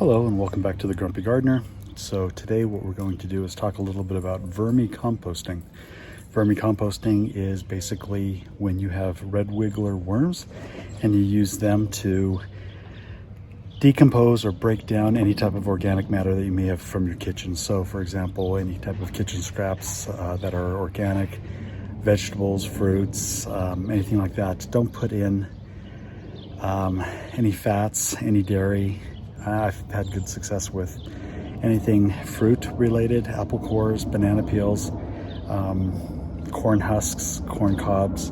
Hello and welcome back to the Grumpy Gardener. So today what we're going to do is talk a little bit about vermicomposting. Vermicomposting is basically when you have red wiggler worms and you use them to decompose or break down any type of organic matter that you may have from your kitchen. So for example, any type of kitchen scraps that are organic, vegetables, fruits, anything like that. Don't put in any fats, any dairy. I've had good success with anything fruit related, apple cores, banana peels, corn husks, corn cobs,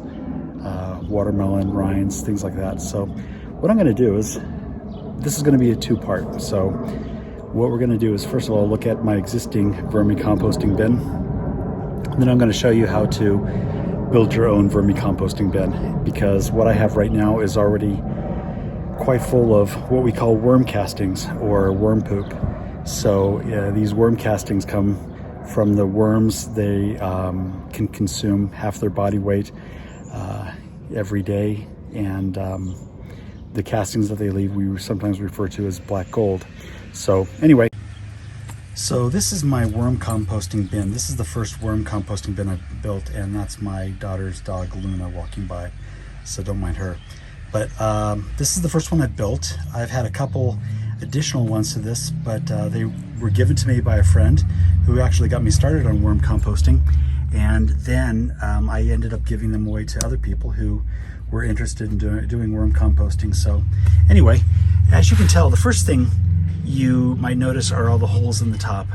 watermelon rinds, things like that. So what I'm going to do is, this is going to be a two-part. So what we're going to do is, first of all, look at my existing vermicomposting bin. And then I'm going to show you how to build your own vermicomposting bin, because what I have right now is already quite full of what we call worm castings or worm poop. So these worm castings come from the worms. They can consume half their body weight every day, and the castings that they leave we sometimes refer to as black gold. So anyway, so this is my worm composting bin. This is the first worm composting bin I've built, and that's my daughter's dog Luna walking by, so don't mind her. But this is the first one I built. I've had a couple additional ones to this, but they were given to me by a friend who actually got me started on worm composting. And then I ended up giving them away to other people who were interested in doing worm composting. So anyway, as you can tell, the first thing you might notice are all the holes in the top.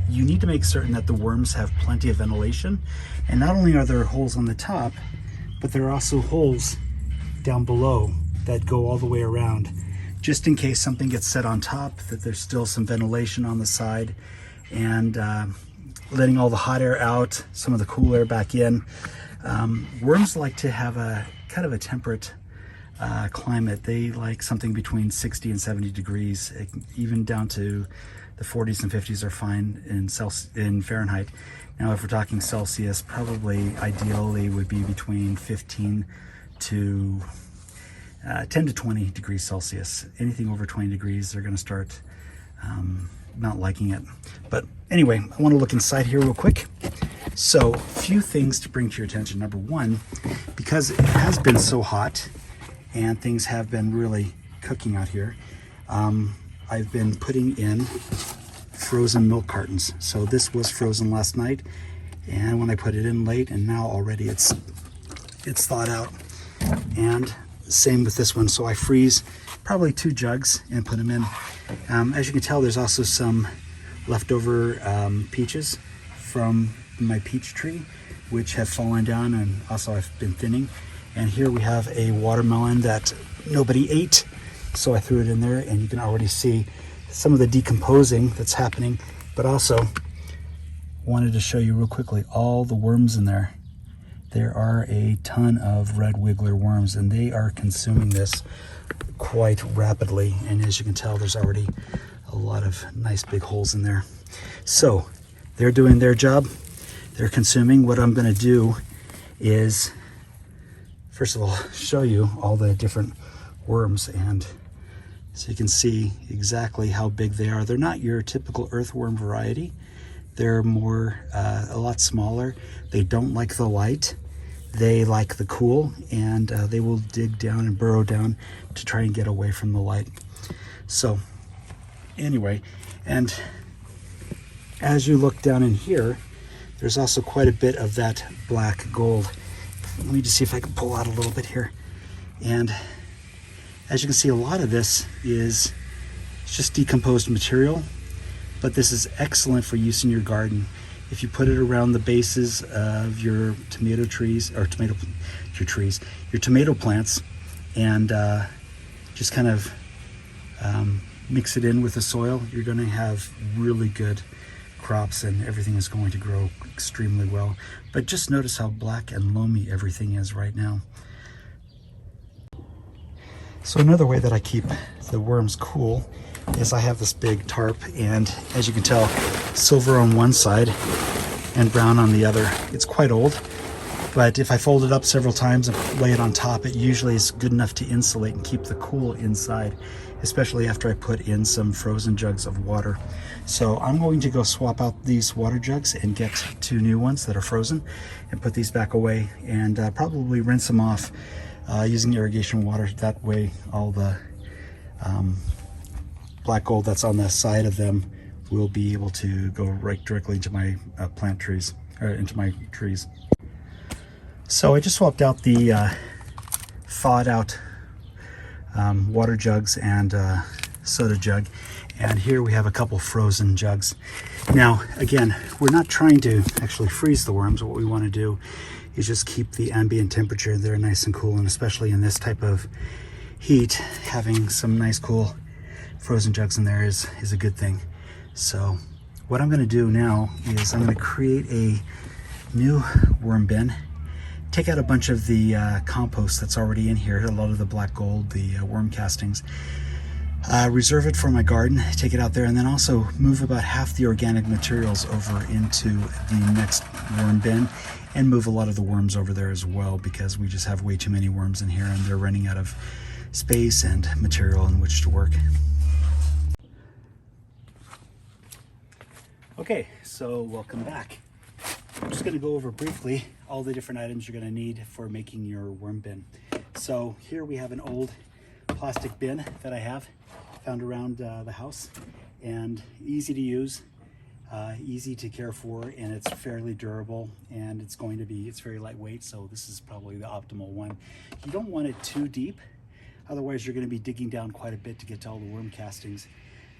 You need to make certain that the worms have plenty of ventilation. And not only are there holes on the top, but there are also holes down below that go all the way around, just in case something gets set on top, that there's still some ventilation on the side, and letting all the hot air out, some of the cool air back in. Worms like to have a kind of a temperate climate. They like something between 60 and 70 degrees, even down to the 40s and 50s are fine in Fahrenheit. Now if we're talking Celsius, probably ideally would be between 15 to 10 to 20 degrees Celsius. Anything over 20 degrees, they're going to start not liking it. But anyway, I want to look inside here real quick. So a few things to bring to your attention. Number one, because it has been so hot and things have been really cooking out here, I've been putting in frozen milk cartons. So this was frozen last night, and when I put it in late, and now already it's thawed out. And same with this one. So I freeze probably 2 jugs and put them in. As you can tell, there's also some leftover peaches from my peach tree, which have fallen down, and also I've been thinning. And here we have a watermelon that nobody ate, so I threw it in there, and you can already see some of the decomposing that's happening. But also wanted to show you real quickly all the worms in there. There are a ton of red wiggler worms, and they are consuming this quite rapidly. And as you can tell, there's already a lot of nice big holes in there. So they're doing their job. They're consuming. What I'm going to do is, first of all, show you all the different worms, and so you can see exactly how big they are. They're not your typical earthworm variety. They're more, a lot smaller. They don't like the light. They like the cool, and they will dig down and burrow down to try and get away from the light. So anyway, and as you look down in here, there's also quite a bit of that black gold. Let me just see if I can pull out a little bit here. And as you can see, a lot of this is just decomposed material, but this is excellent for use in your garden. If you put it around the bases of your tomato trees, or your tomato plants, and just kind of mix it in with the soil, you're going to have really good crops, and everything is going to grow extremely well. But just notice how black and loamy everything is right now. So another way that I keep the worms cool is I have this big tarp, and as you can tell, silver on one side and brown on the other. It's quite old, But if I fold it up several times and lay it on top, it usually is good enough to insulate and keep the cool inside, especially after I put in some frozen jugs of water. So I'm going to go swap out these water jugs and get 2 new ones that are frozen and put these back away, and probably rinse them off using irrigation water. That way all the black gold that's on the side of them will be able to go right directly into my plant trees, or into my trees. So I just swapped out the thawed out water jugs and soda jug, and here we have a couple frozen jugs. Now again, we're not trying to actually freeze the worms. What we want to do is just keep the ambient temperature there nice and cool, and especially in this type of heat, having some nice cool frozen jugs in there is a good thing. So what I'm going to do now is I'm going to create a new worm bin, take out a bunch of the compost that's already in here, a lot of the black gold, the worm castings, reserve it for my garden, take it out there, and then also move about half the organic materials over into the next worm bin and move a lot of the worms over there as well, because we just have way too many worms in here and they're running out of space and material in which to work. Okay, so welcome back. I'm just going to go over briefly all the different items you're going to need for making your worm bin. So here we have an old plastic bin that I have found around the house, and easy to use, easy to care for, and it's fairly durable, and it's very lightweight, so this is probably the optimal one. You don't want it too deep, otherwise you're going to be digging down quite a bit to get to all the worm castings.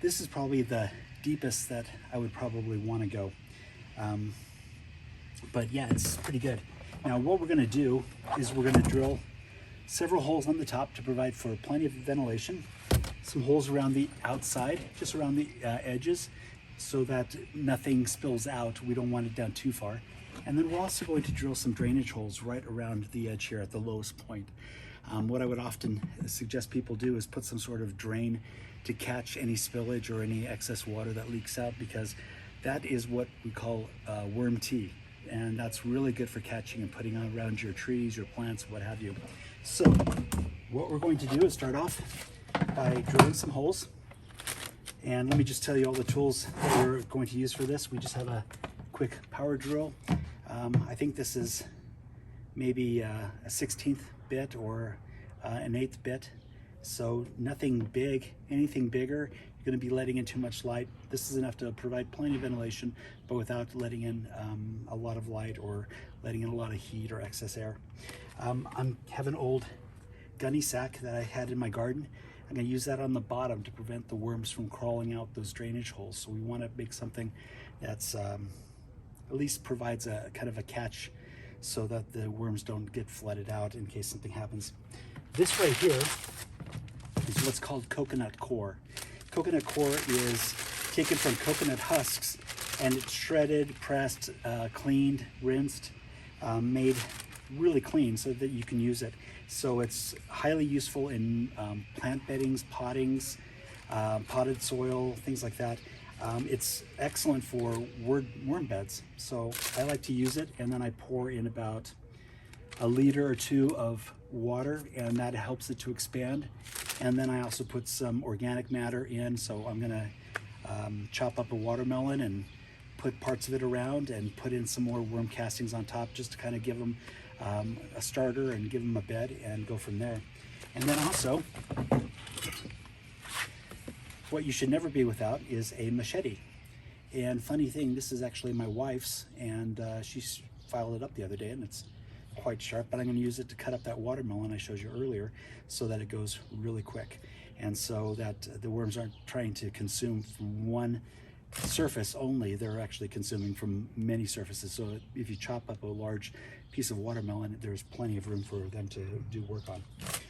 This is probably the deepest that I would probably want to go. But yeah, it's pretty good. Now what we're going to do is we're going to drill several holes on the top to provide for plenty of ventilation, some holes around the outside, just around the edges, so that nothing spills out. We don't want it down too far. And then we're also going to drill some drainage holes right around the edge here at the lowest point. What I would often suggest people do is put some sort of drain to catch any spillage or any excess water that leaks out, because that is what we call worm tea, and that's really good for catching and putting around your trees, your plants, what have you. So what we're going to do is start off by drilling some holes, and let me just tell you all the tools that we're going to use for this. We just have a quick power drill. I think this is maybe a 16th bit or an 8th bit. So nothing big. Anything bigger, you're going to be letting in too much light. This is enough to provide plenty of ventilation, but without letting in a lot of light or letting in a lot of heat or excess air. I have an old gunny sack that I had in my garden. I'm going to use that on the bottom to prevent the worms from crawling out those drainage holes. So we want to make something that's at least provides a kind of a catch, so that the worms don't get flooded out in case something happens. This right here is what's called coconut core. Coconut core is taken from coconut husks, and it's shredded, pressed, cleaned, rinsed, made really clean so that you can use it. So it's highly useful in plant beddings, pottings, potted soil, things like that. It's excellent for worm beds. So I like to use it, and then I pour in about a liter or 2 of water, and that helps it to expand. And then I also put some organic matter in. So I'm gonna chop up a watermelon and put parts of it around and put in some more worm castings on top, just to kind of give them a starter and give them a bed, and go from there. And then also, what you should never be without is a machete. And funny thing, this is actually my wife's, and she filed it up the other day, and it's quite sharp, but I'm going to use it to cut up that watermelon I showed you earlier, so that it goes really quick, and so that the worms aren't trying to consume from one surface only, they're actually consuming from many surfaces. So if you chop up a large piece of watermelon, there's plenty of room for them to do work on.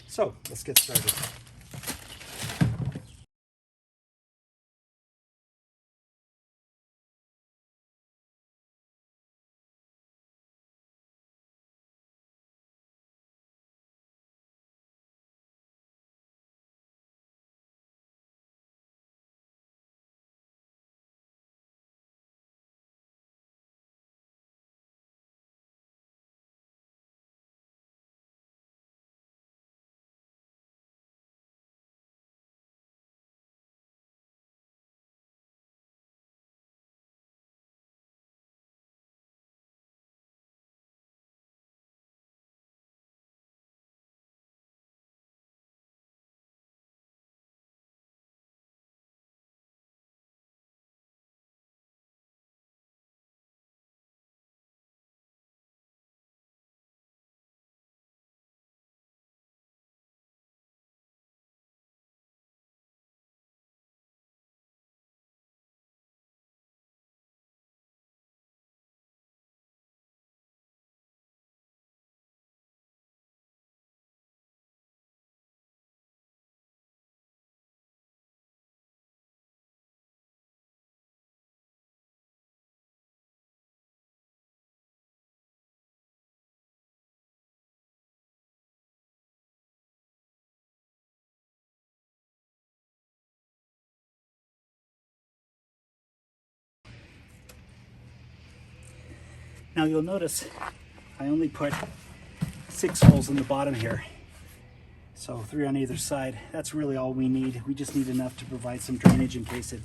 So let's get started. Now you'll notice I only put 6 holes in the bottom here. So 3 on either side. That's really all we need. We just need enough to provide some drainage in case it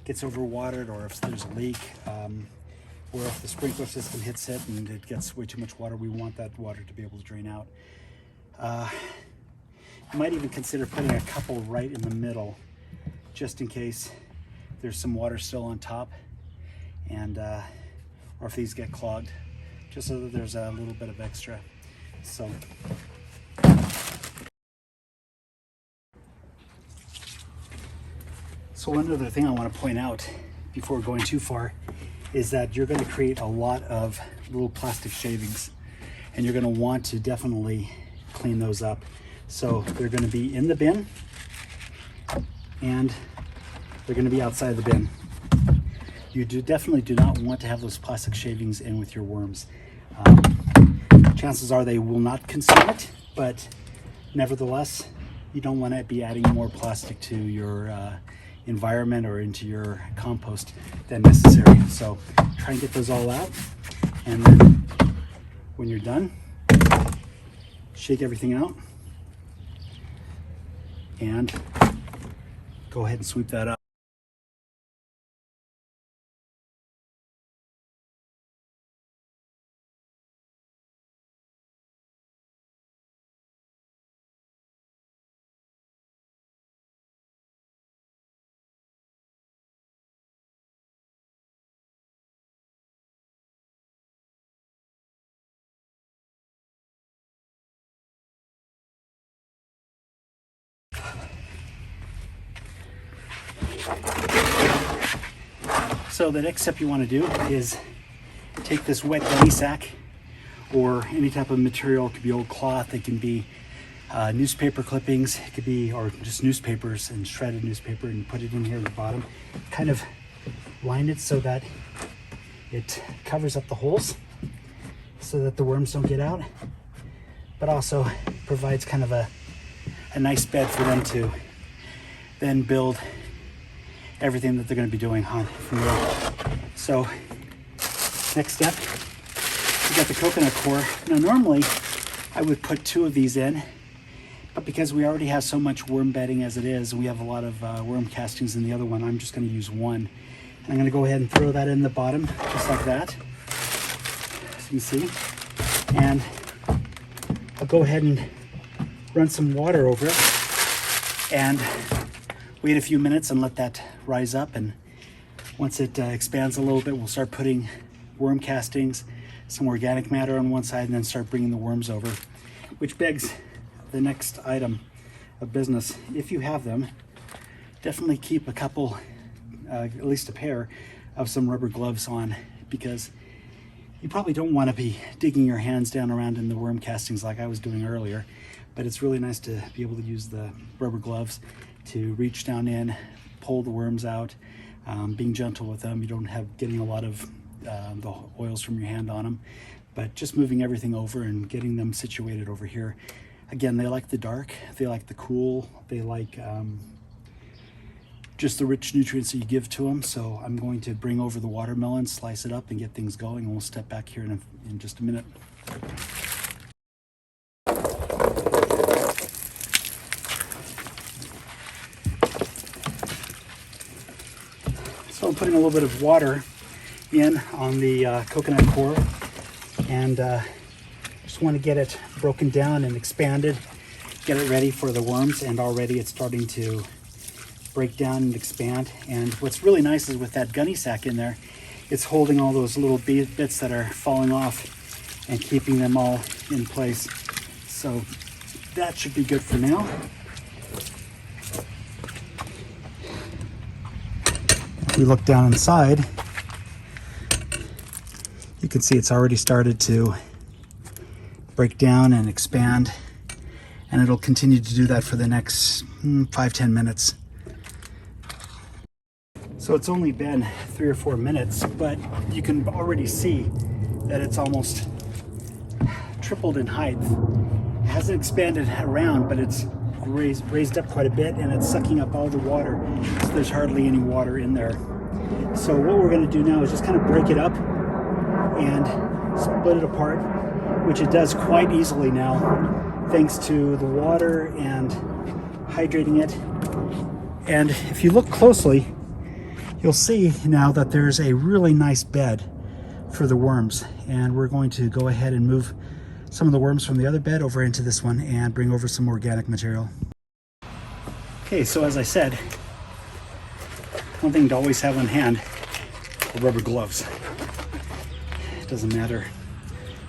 gets overwatered, or if there's a leak, or if the sprinkler system hits it and it gets way too much water. We want that water to be able to drain out. You might even consider putting a couple right in the middle, just in case there's some water still on top, and or if these get clogged, just so that there's a little bit of extra. So one other thing I want to point out before going too far is that you're going to create a lot of little plastic shavings, and you're going to want to definitely clean those up. So they're going to be in the bin, and they're going to be outside the bin. You definitely do not want to have those plastic shavings in with your worms. Chances are they will not consume it, but nevertheless, you don't want to be adding more plastic to your environment or into your compost than necessary. So try and get those all out, and then when you're done, shake everything out and go ahead and sweep that up. So the next step you want to do is take this wet gunny sack, or any type of material. It could be old cloth, it can be newspaper clippings, it could be, or just newspapers and shredded newspaper, and put it in here at the bottom. Kind of line it so that it covers up the holes so that the worms don't get out, but also provides kind of a nice bed for them to then build everything that they're going to be doing on from there. So next step, we got the coconut core. Now normally I would put 2 of these in, but because we already have so much worm bedding as it is, we have a lot of worm castings in the other one, I'm just going to use 1. And I'm going to go ahead and throw that in the bottom, just like that, as you can see. And I'll go ahead and run some water over it and wait a few minutes and let that rise up. And once it expands a little bit, we'll start putting worm castings, some organic matter on one side, and then start bringing the worms over, which begs the next item of business. If you have them, definitely keep a couple, at least a pair of some rubber gloves on, because you probably don't want to be digging your hands down around in the worm castings like I was doing earlier, but it's really nice to be able to use the rubber gloves to reach down in, pull the worms out, being gentle with them. You don't have getting a lot of the oils from your hand on them, but just moving everything over and getting them situated over here. Again, they like the dark, they like the cool, they like just the rich nutrients that you give to them. So I'm going to bring over the watermelon, slice it up, and get things going, and we'll step back here in just a minute. So I'm putting a little bit of water in on the coconut core, and just want to get it broken down and expanded, get it ready for the worms, and already it's starting to break down and expand. And what's really nice is with that gunny sack in there, it's holding all those little bits that are falling off and keeping them all in place. So that should be good for now. If we look down inside, you can see it's already started to break down and expand, and it'll continue to do that for the next 5-10 minutes. So it's only been 3 or 4 minutes, but you can already see that it's almost tripled in height. It hasn't expanded around, but it's raised up quite a bit, and it's sucking up all the water, so there's hardly any water in there. So what we're going to do now is just kind of break it up and split it apart, which it does quite easily now, thanks to the water and hydrating it. And if you look closely, you'll see now that there's a really nice bed for the worms. And we're going to go ahead and move some of the worms from the other bed over into this one and bring over some organic material. Okay, so as I said, one thing to always have on hand are rubber gloves. It doesn't matter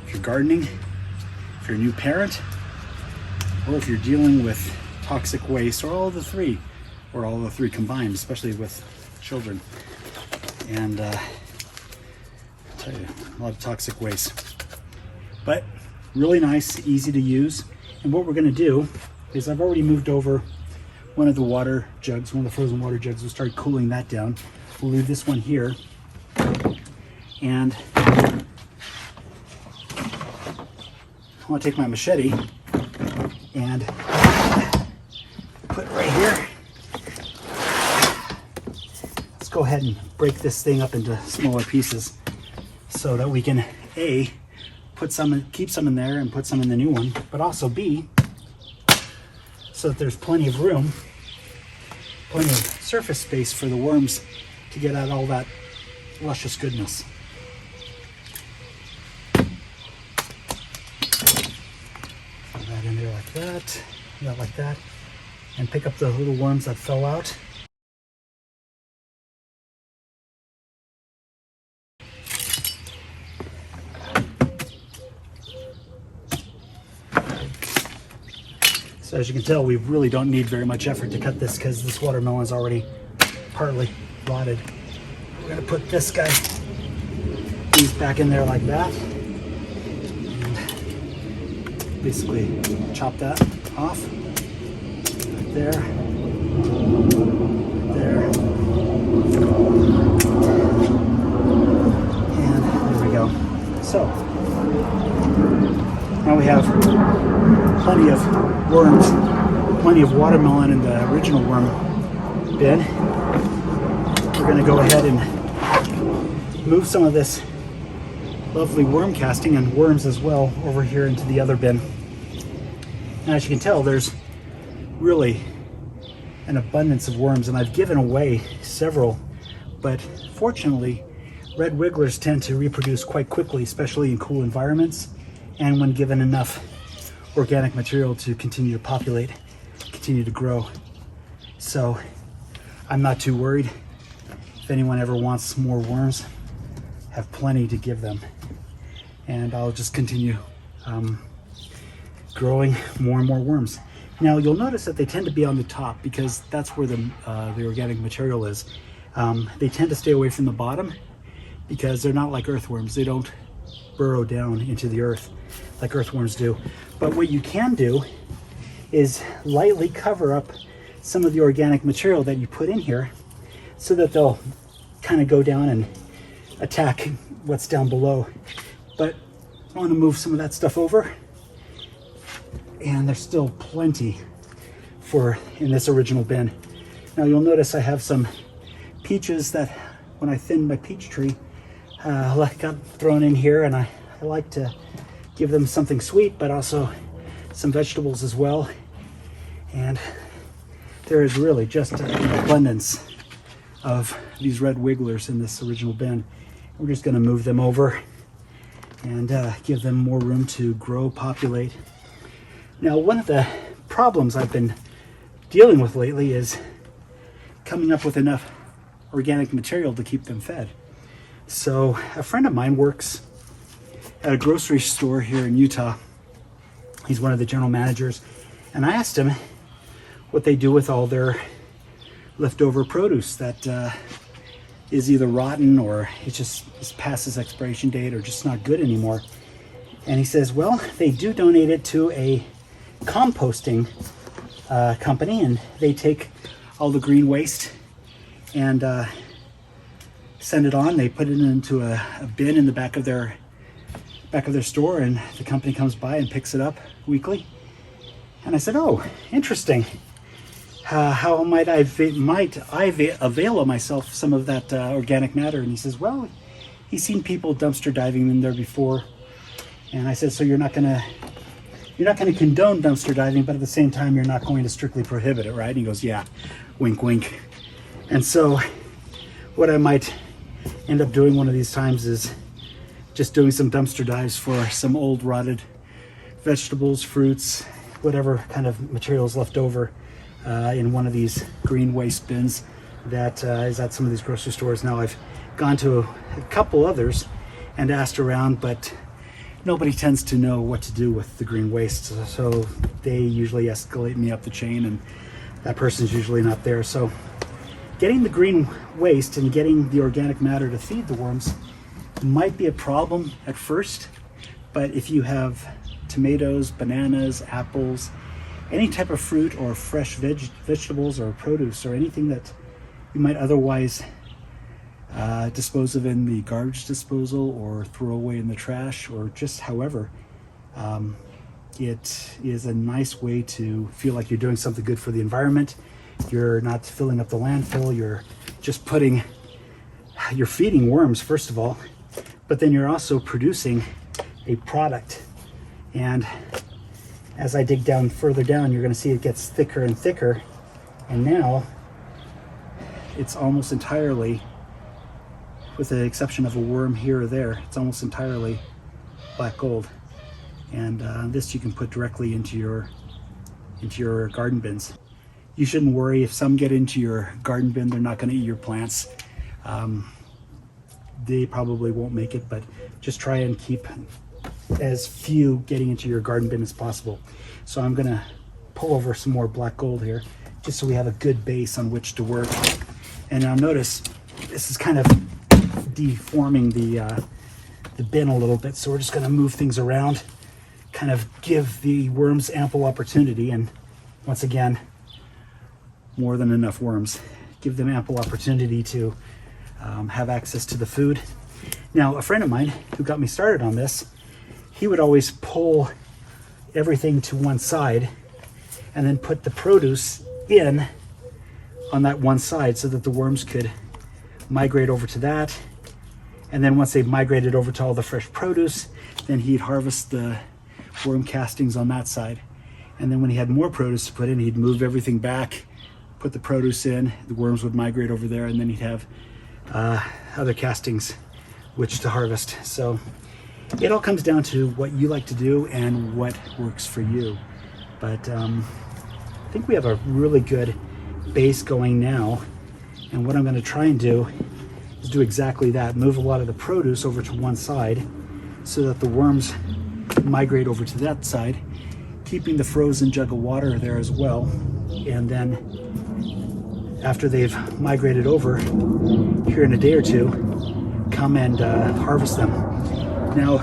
if you're gardening, if you're a new parent, or if you're dealing with toxic waste, or all the three combined, especially with children. And I'll tell you, a lot of toxic waste. But really nice, easy to use. And what we're going to do is, I've already moved over one of the water jugs, one of the frozen water jugs. We'll start cooling that down. We'll leave this one here. And I want to take my machete and put it right here. Let's go ahead and break this thing up into smaller pieces so that we can A, put some, keep some in there and put some in the new one, but also B, so that there's plenty of room, plenty of surface space for the worms to get at all that luscious goodness. Throw that in there like that, like that, and pick up the little worms that fell out. So as you can tell, we really don't need very much effort to cut this because this watermelon is already partly rotted. We're going to put this guy, these back in there like that, and basically chop that off. Right there, there, and there we go. So now we have plenty of worms, plenty of watermelon in the original worm bin. We're going to go ahead and move some of this lovely worm casting and worms as well over here into the other bin. And as you can tell, there's really an abundance of worms, and I've given away several, but fortunately red wigglers tend to reproduce quite quickly, especially in cool environments and when given enough organic material to continue to populate, continue to grow. So I'm not too worried. If anyone ever wants more worms, I have plenty to give them. And I'll just continue growing more and more worms. Now you'll notice that they tend to be on the top because that's where the organic material is. They tend to stay away from the bottom because they're not like earthworms. They don't burrow down into the earth like earthworms do. But what you can do is lightly cover up some of the organic material that you put in here so that they'll kind of go down and attack what's down below. But I want to move some of that stuff over, and there's still plenty in this original bin. Now you'll notice I have some peaches that when I thinned my peach tree got thrown in here, and I like to give them something sweet but also some vegetables as well. And there is really just an abundance of these red wigglers in this original bin. We're just going to move them over and give them more room to grow, populate. Now, one of the problems I've been dealing with lately is coming up with enough organic material to keep them fed. So a friend of mine works at a grocery store here in Utah. He's one of the general managers, and I asked him what they do with all their leftover produce that is either rotten or it's past its expiration date or just not good anymore. And he says, well, they do donate it to a composting company, and they take all the green waste and send it on. They put it into a bin in the back of their store, and the company comes by and picks it up weekly. And I said, oh, interesting. How might I avail myself some of that organic matter? And he says, well, he's seen people dumpster diving in there before, And I said, so you're not gonna condone dumpster diving, but at the same time, you're not going to strictly prohibit it, right? And he goes, yeah, wink, wink. And so what I might end up doing one of these times is just doing some dumpster dives for some old rotted vegetables, fruits, whatever kind of materials left over in one of these green waste bins that is at some of these grocery stores. Now, I've gone to a couple others and asked around, but nobody tends to know what to do with the green waste. So they usually escalate me up the chain, and that person's usually not there. So getting the green waste and getting the organic matter to feed the worms might be a problem at first, but if you have tomatoes, bananas, apples, any type of fruit or fresh vegetables or produce or anything that you might otherwise dispose of in the garbage disposal or throw away in the trash, or just however, it is a nice way to feel like you're doing something good for the environment. You're not filling up the landfill, you're just you're feeding worms, first of all, but then you're also producing a product. And as I dig down further down, you're going to see it gets thicker and thicker, and now it's almost entirely, with the exception of a worm here or there, it's almost entirely black gold. And this you can put directly into your garden bins. You shouldn't worry if some get into your garden bin, they're not going to eat your plants. They probably won't make it, but just try and keep as few getting into your garden bin as possible. So I'm going to pull over some more black gold here, just so we have a good base on which to work. And now notice this is kind of deforming the bin a little bit, so we're just going to move things around, kind of give the worms ample opportunity. And once again, more than enough worms. Give them ample opportunity to have access to the food. Now, a friend of mine who got me started on this, he would always pull everything to one side and then put the produce in on that one side so that the worms could migrate over to that. And then once they've migrated over to all the fresh produce, then he'd harvest the worm castings on that side. And then when he had more produce to put in, he'd move everything back, put the produce in, the worms would migrate over there, and then he'd have other castings which to harvest. So it all comes down to what you like to do and what works for you. But I think we have a really good base going now. And what I'm going to try and do is do exactly that. Move a lot of the produce over to one side so that the worms migrate over to that side, keeping the frozen jug of water there as well. And then after they've migrated over here in a day or two, come and harvest them. Now,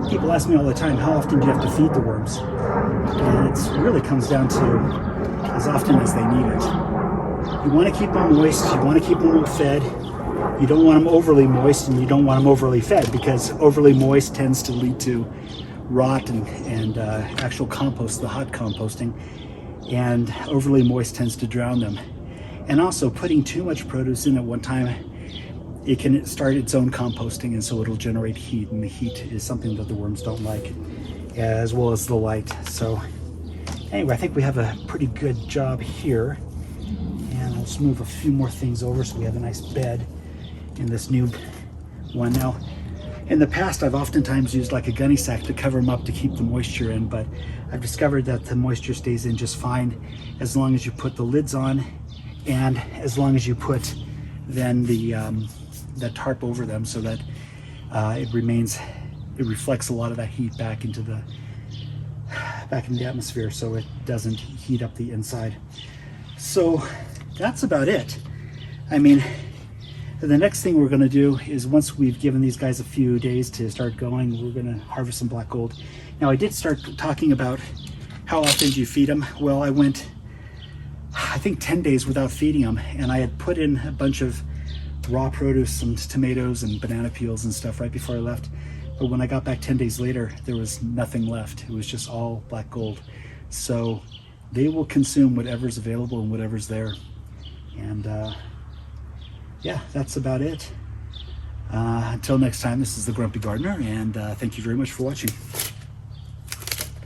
people ask me all the time, how often do you have to feed the worms? And it really comes down to as often as they need it. You want to keep them moist, you want to keep them well fed. You don't want them overly moist, and you don't want them overly fed, because overly moist tends to lead to rot and actual compost, the hot composting, and overly moist tends to drown them. And also, putting too much produce in at one time, it can start its own composting, and so it'll generate heat, and the heat is something that the worms don't like, as well as the light. So anyway, I think we have a pretty good job here, and I'll just move a few more things over so we have a nice bed in this new one. Now, in the past, I've oftentimes used like a gunny sack to cover them up to keep the moisture in, but I've discovered that the moisture stays in just fine as long as you put the lids on, and as long as you put then the tarp over them, so that it reflects a lot of that heat back into the atmosphere, so it doesn't heat up the inside. So that's about it. I mean, the next thing we're going to do is, once we've given these guys a few days to start going, we're going to harvest some black gold. Now, I did start talking about how often do you feed them. Well, I went, I think, 10 days without feeding them, and I had put in a bunch of raw produce, some tomatoes and banana peels and stuff right before I left. But when I got back 10 days later, there was nothing left. It was just all black gold. So they will consume whatever's available and whatever's there. And yeah, that's about it. Until next time, this is the Grumpy Gardener, and thank you very much for watching.